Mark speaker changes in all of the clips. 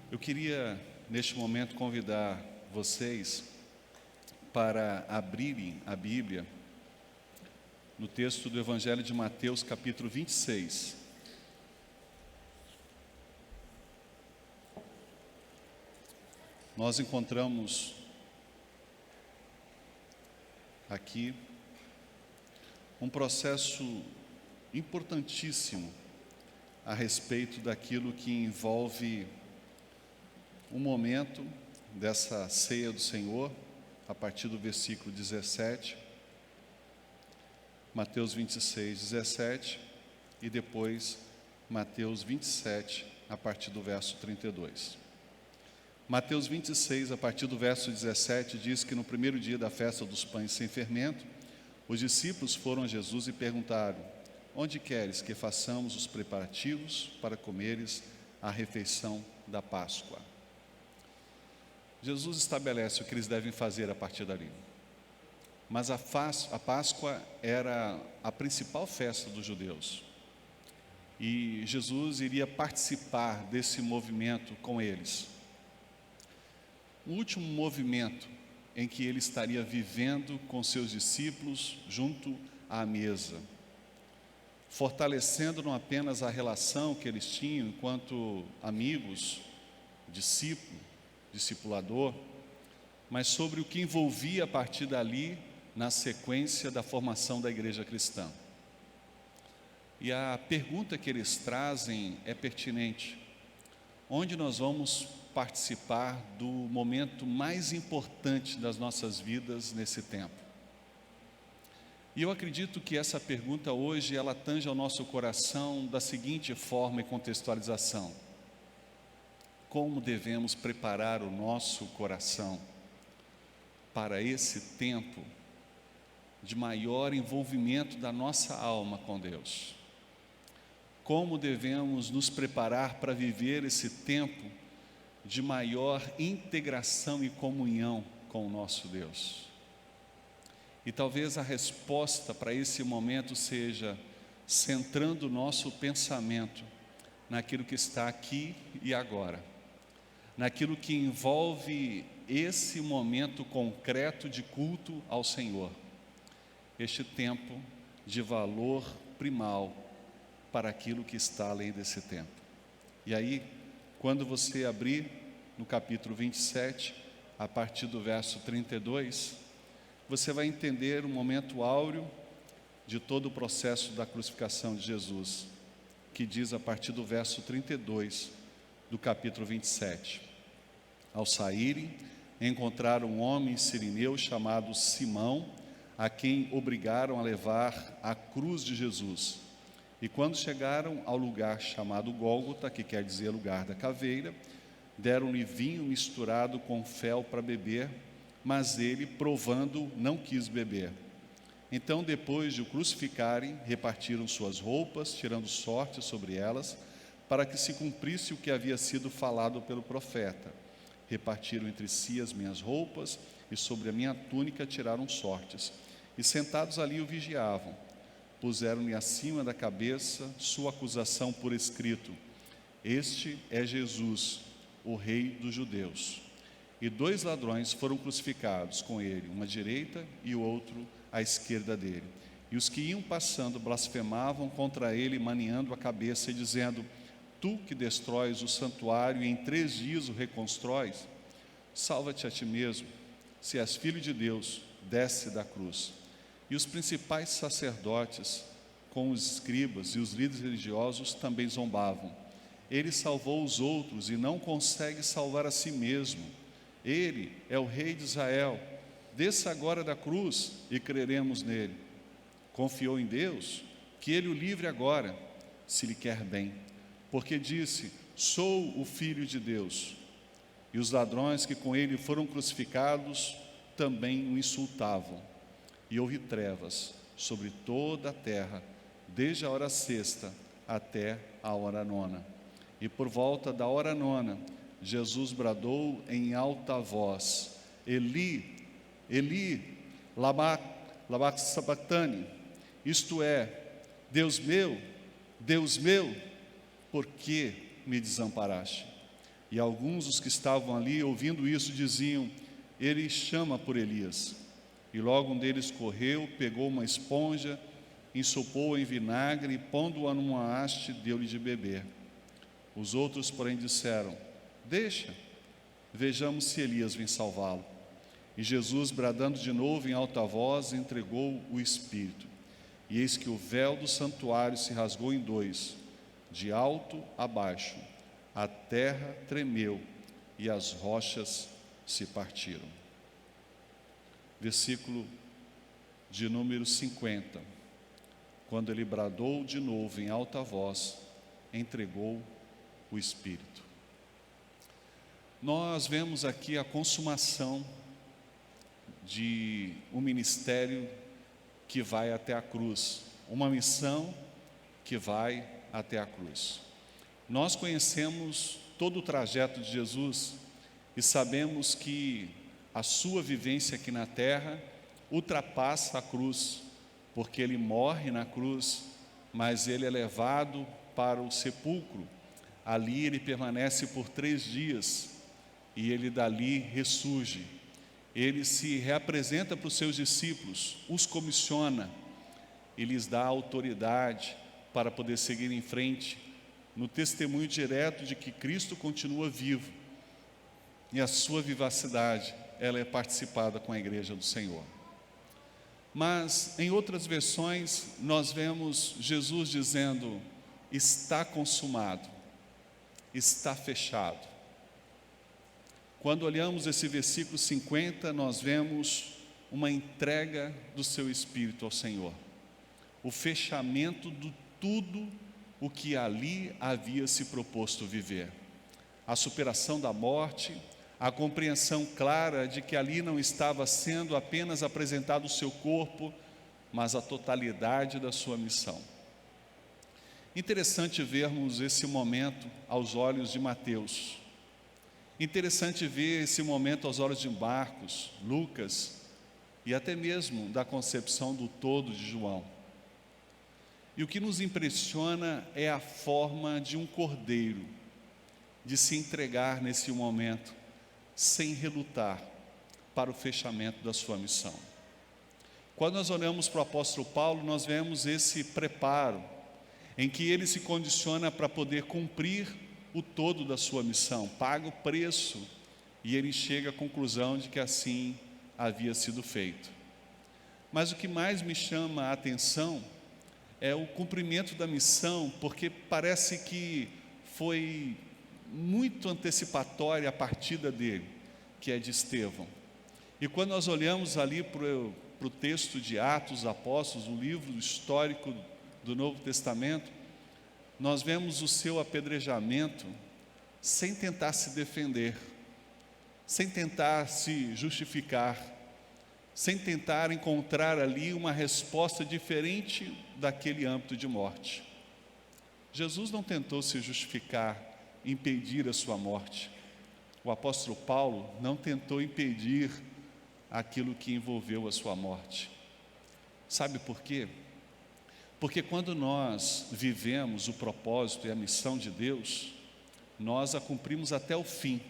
Speaker 1: Eu queria, neste momento, convidar vocês para abrirem a Bíblia no texto do Evangelho de Mateus, capítulo 26. Nós encontramos aqui um processo importantíssimo a respeito daquilo que envolve um momento dessa ceia do Senhor, a partir do versículo 17, Mateus 26, 17, e depois Mateus 27, a partir do verso 32. Mateus 26, a partir do verso 17, diz que no primeiro dia da festa dos pães sem fermento, os discípulos foram a Jesus e perguntaram: onde queres que façamos os preparativos para comeres a refeição da Páscoa? Jesus estabelece o que eles devem fazer a partir dali. Mas a Páscoa era a principal festa dos judeus. E Jesus iria participar desse movimento com eles. O último movimento em que ele estaria vivendo com seus discípulos junto à mesa, fortalecendo não apenas a relação que eles tinham enquanto amigos, discipulador, mas sobre o que envolvia a partir dali na sequência da formação da igreja cristã. E a pergunta que eles trazem é pertinente: onde nós vamos participar do momento mais importante das nossas vidas nesse tempo? E eu acredito que essa pergunta hoje, ela tange ao nosso coração da seguinte forma e contextualização: como devemos preparar o nosso coração para esse tempo de maior envolvimento da nossa alma com Deus? Como devemos nos preparar para viver esse tempo de maior integração e comunhão com o nosso Deus? E talvez a resposta para esse momento seja centrando o nosso pensamento naquilo que está aqui e agora, naquilo que envolve esse momento concreto de culto ao Senhor, este tempo de valor primal para aquilo que está além desse tempo. E aí, quando você abrir no capítulo 27, a partir do verso 32, você vai entender o momento áureo de todo o processo da crucificação de Jesus, que diz a partir do verso 32 do capítulo 27. Ao saírem, encontraram um homem sirineu chamado Simão, a quem obrigaram a levar a cruz de Jesus. E quando chegaram ao lugar chamado Gólgota, que quer dizer lugar da caveira, deram-lhe vinho misturado com fel para beber, mas ele, provando, não quis beber. Então, depois de o crucificarem, repartiram suas roupas, tirando sorte sobre elas, para que se cumprisse o que havia sido falado pelo profeta: repartiram entre si as minhas roupas, e sobre a minha túnica tiraram sortes. E sentados ali o vigiavam. Puseram-lhe acima da cabeça sua acusação por escrito: este é Jesus, o Rei dos Judeus. E 2 ladrões foram crucificados com ele, um à direita e o outro à esquerda dele. E os que iam passando blasfemavam contra ele, maniando a cabeça e dizendo: tu que destróis o santuário e em 3 dias o reconstróis, salva-te a ti mesmo. Se és filho de Deus, desce da cruz. E os principais sacerdotes, com os escribas e os líderes religiosos, também zombavam. Ele salvou os outros e não consegue salvar a si mesmo. Ele é o Rei de Israel. Desça agora da cruz e creremos nele. Confiou em Deus, que ele o livre agora, se lhe quer bem, porque disse: sou o Filho de Deus. E os ladrões que com ele foram crucificados também o insultavam. E houve trevas sobre toda a terra, desde a hora 6ª até a hora 9ª. E por volta da hora 9ª, Jesus bradou em alta voz: Eli, Eli, lama sabachthani, isto é, Deus meu, por que me desamparaste? E alguns dos que estavam ali, ouvindo isso, diziam: ele chama por Elias. E logo um deles correu, pegou uma esponja, ensopou-a em vinagre e, pondo-a numa haste, deu-lhe de beber. Os outros, porém, disseram: deixa, vejamos se Elias vem salvá-lo. E Jesus, bradando de novo em alta voz, entregou o Espírito. E eis que o véu do santuário se rasgou em dois, de alto a baixo. A terra tremeu e as rochas se partiram. Versículo de número 50. Quando ele bradou de novo em alta voz, entregou o Espírito. Nós vemos aqui a consumação de um ministério que vai até a cruz, uma missão que vai até a cruz. Nós conhecemos todo o trajeto de Jesus e sabemos que a sua vivência aqui na terra ultrapassa a cruz, porque ele morre na cruz, mas ele é levado para o sepulcro. Ali ele permanece por 3 dias e ele dali ressurge. Ele se reapresenta para os seus discípulos, os comissiona e lhes dá autoridade para poder seguir em frente no testemunho direto de que Cristo continua vivo e a sua vivacidade, ela é participada com a igreja do Senhor. Mas em outras versões nós vemos Jesus dizendo: está consumado, está fechado. Quando olhamos esse versículo 50, nós vemos uma entrega do seu Espírito ao Senhor, o fechamento de tudo o que ali havia se proposto viver, a superação da morte, a compreensão clara de que ali não estava sendo apenas apresentado o seu corpo, mas a totalidade da sua missão. Interessante vermos esse momento aos olhos de Mateus. Interessante ver esse momento aos olhos de Marcos, Lucas e até mesmo da concepção do todo de João. E o que nos impressiona é a forma de um cordeiro de se entregar nesse momento, sem relutar, para o fechamento da sua missão. Quando nós olhamos para o apóstolo Paulo, nós vemos esse preparo, em que ele se condiciona para poder cumprir o todo da sua missão, paga o preço, e ele chega à conclusão de que assim havia sido feito. Mas o que mais me chama a atenção é o cumprimento da missão, porque parece que foi muito antecipatória a partida dele, que é de Estevão. E quando nós olhamos ali para o texto de Atos dos Apóstolos, um livro histórico do Novo Testamento, nós vemos o seu apedrejamento sem tentar se defender, sem tentar se justificar, sem tentar encontrar ali uma resposta diferente daquele âmbito de morte. Jesus não tentou se justificar, impedir a sua morte. O apóstolo Paulo não tentou impedir aquilo que envolveu a sua morte. Sabe por quê? Porque quando nós vivemos o propósito e a missão de Deus, nós a cumprimos até o fim,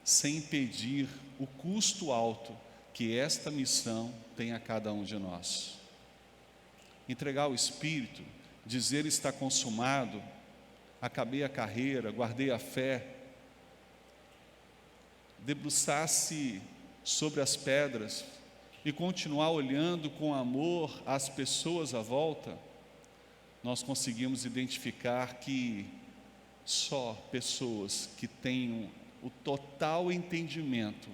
Speaker 1: sem impedir o custo alto que esta missão tem a cada um de nós. Entregar o Espírito, dizer está consumado, acabei a carreira, guardei a fé, debruçar-se sobre as pedras e continuar olhando com amor as pessoas à volta, nós conseguimos identificar que só pessoas que tenham o total entendimento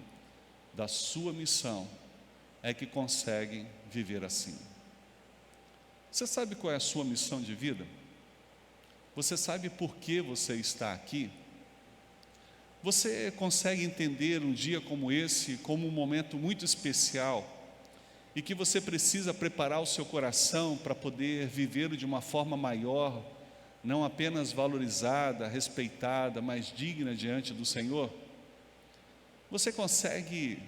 Speaker 1: da sua missão é que conseguem viver assim. Você sabe qual é a sua missão de vida? Você sabe por que você está aqui? Você consegue entender um dia como esse como um momento muito especial e que você precisa preparar o seu coração para poder vivê-lo de uma forma maior, não apenas valorizada, respeitada, mas digna diante do Senhor? Você consegue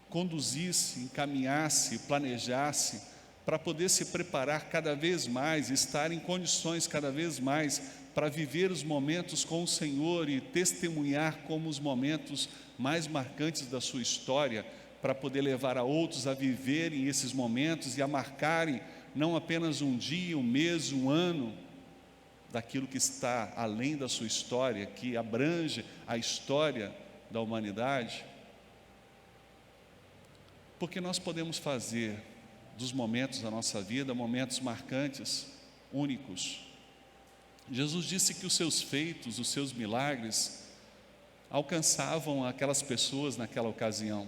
Speaker 1: conduzir-se, encaminhar-se, planejar-se para poder se preparar cada vez mais, estar em condições cada vez mais para viver os momentos com o Senhor e testemunhar como os momentos mais marcantes da sua história, para poder levar a outros a viverem esses momentos e a marcarem não apenas um dia, um mês, um ano, daquilo que está além da sua história, que abrange a história da humanidade, porque nós podemos fazer dos momentos da nossa vida momentos marcantes, únicos. Jesus disse que os seus feitos, os seus milagres, alcançavam aquelas pessoas naquela ocasião,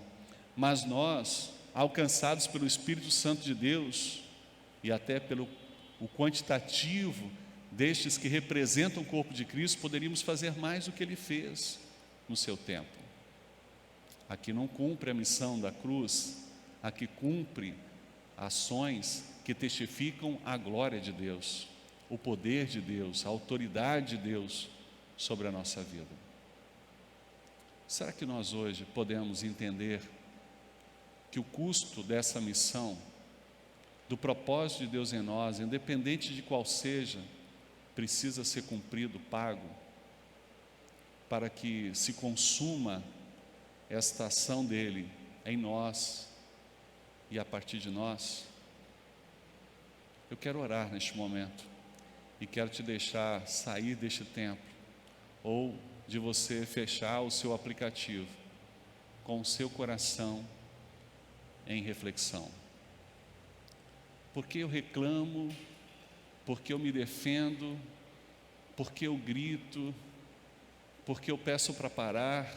Speaker 1: mas nós, alcançados pelo Espírito Santo de Deus, e até pelo o quantitativo destes que representam o corpo de Cristo, poderíamos fazer mais do que Ele fez no seu tempo. Aqui não cumpre a missão da cruz, aqui cumpre ações que testificam a glória de Deus, o poder de Deus, a autoridade de Deus sobre a nossa vida. Será que nós hoje podemos entender que o custo dessa missão, do propósito de Deus em nós, independente de qual seja, precisa ser cumprido, pago, para que se consuma esta ação dele em nós e a partir de nós? Eu quero orar neste momento e quero te deixar sair deste tempo, ou de você fechar o seu aplicativo com o seu coração em reflexão. Porque eu reclamo, porque eu me defendo, porque eu grito, porque eu peço para parar,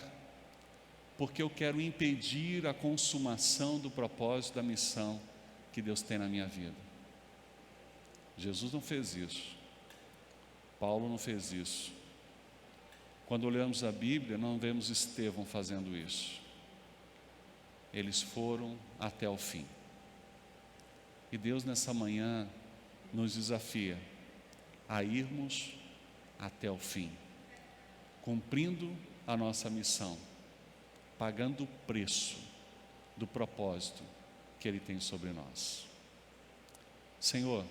Speaker 1: porque eu quero impedir a consumação do propósito da missão que Deus tem na minha vida. Jesus não fez isso, Paulo não fez isso. Quando olhamos a Bíblia, não vemos Estevão fazendo isso. Eles foram até o fim. E Deus nessa manhã nos desafia a irmos até o fim, cumprindo a nossa missão, pagando o preço do propósito que Ele tem sobre nós. Senhor,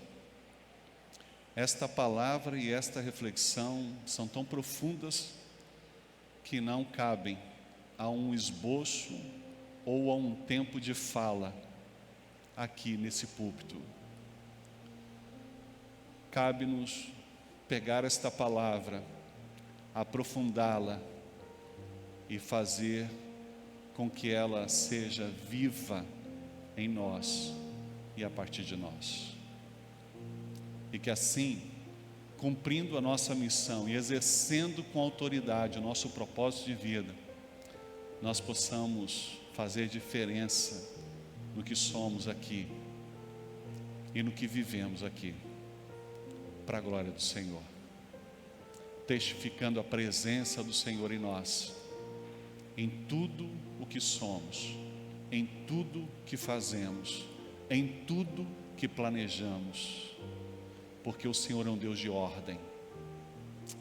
Speaker 1: esta palavra e esta reflexão são tão profundas que não cabem a um esboço ou a um tempo de fala aqui nesse púlpito. Cabe-nos pegar esta palavra, aprofundá-la e fazer com que ela seja viva em nós e a partir de nós. E que assim, cumprindo a nossa missão e exercendo com autoridade o nosso propósito de vida, nós possamos fazer diferença no que somos aqui e no que vivemos aqui, para a glória do Senhor, testificando a presença do Senhor em nós, em tudo o que somos, em tudo que fazemos, em tudo que planejamos, porque o Senhor é um Deus de ordem.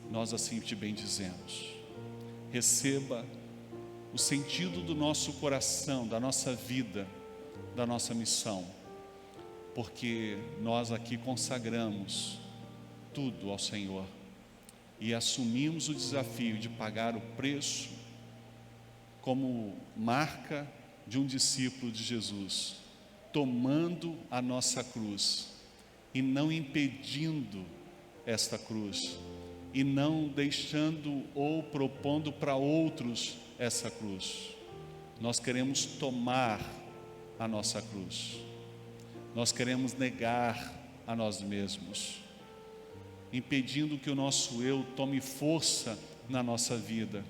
Speaker 1: Nós assim te bendizemos. Receba o sentido do nosso coração, da nossa vida, da nossa missão, porque nós aqui consagramos tudo ao Senhor e assumimos o desafio de pagar o preço como marca de um discípulo de Jesus, tomando a nossa cruz e não impedindo esta cruz, e não deixando ou propondo para outros essa cruz. Nós queremos tomar a nossa cruz, nós queremos negar a nós mesmos, impedindo que o nosso eu tome força na nossa vida,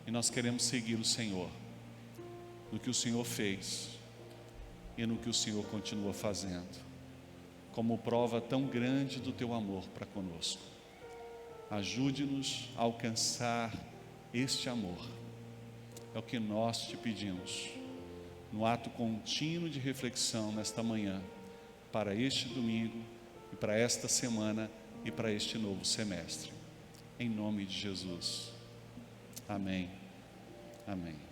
Speaker 1: e nós queremos seguir o Senhor, no que o Senhor fez e no que o Senhor continua fazendo, como prova tão grande do teu amor para conosco. Ajude-nos a alcançar este amor, é o que nós te pedimos, no ato contínuo de reflexão nesta manhã, para este domingo e para esta semana e para este novo semestre. Em nome de Jesus. Amém. Amém.